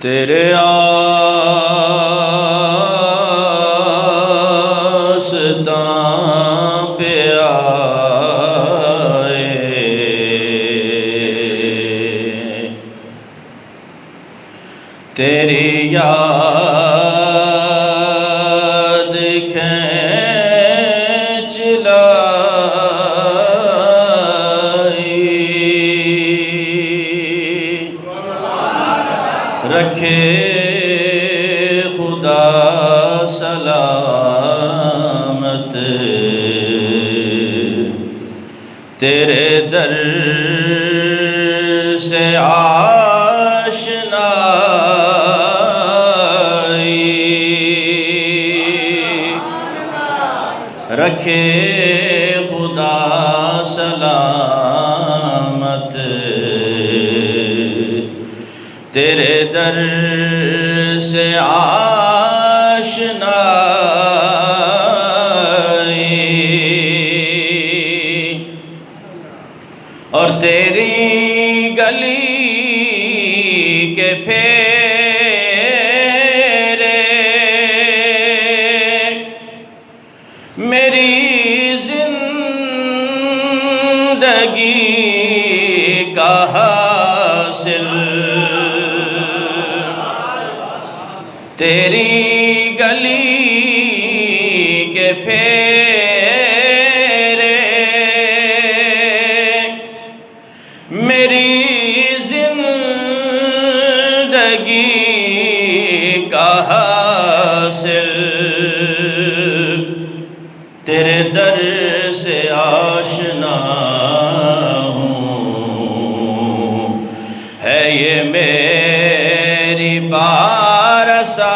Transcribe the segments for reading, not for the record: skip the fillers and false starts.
تیرے آستاں پہ آئے، تیری یاد کھینچ لائی، رکھے خدا سلامت تیرے در سے آشنائی، رکھے خدا سلامت تیرے در سے آشنائی، اور تیری گلی کے پھیرے میری زندگی کا حاصل، تیری گلی کے پھیرے میری زندگی کا حاصل، تیرے در سے آشنا ہوں، ہے یہ میری بارسائی۔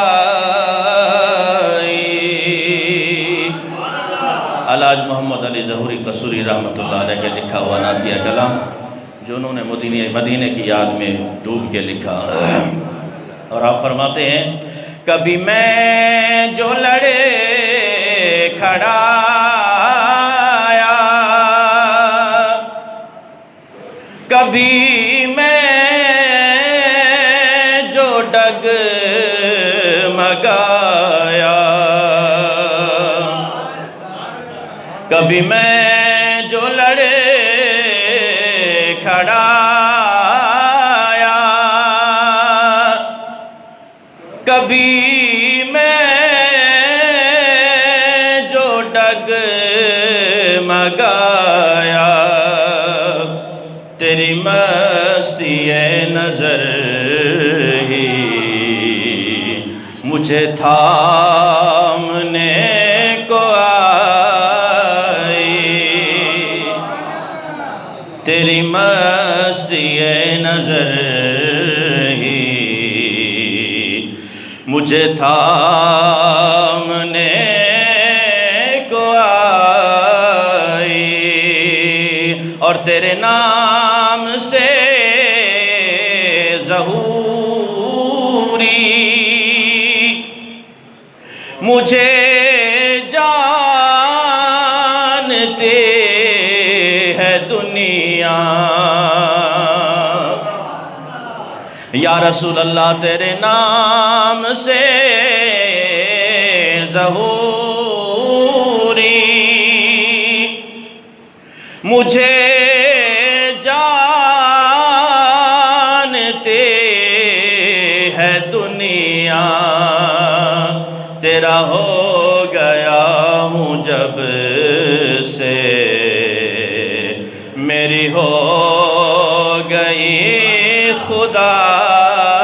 علاج محمد علی ظہوری قصوری رحمۃ اللہ علیہ کے لکھا ہوا نعتیہ کلام جو انہوں نے مدینے کی یاد میں ڈوب کے لکھا، اور آپ فرماتے ہیں کبھی میں جو لڑے کھڑا آیا، کبھی میں جو ڈگمگایا، کبھی میں جو لڑے کھڑا آیا، کبھی میں جو ڈگمگایا، تیری مستی نظر ہی مجھے تھامنے کو آئی، تیری مستی نظر ہی مجھے تھامنے کو آئی، اور تیرے نام سے ظہوری مجھے جانتے ہے دنیا، یا رسول اللہ تیرے نام سے ظہوری مجھے جانتے ہے دنیا، تیرا ہو گیا ہوں جب سے میری ہو گئی خدائی،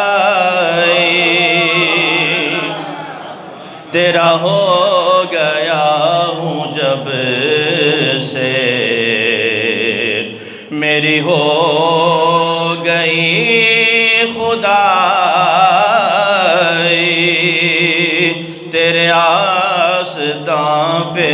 تیرا ہو گیا ہوں جب سے میری ہو گئی خدائی، تیرے آستاں پہ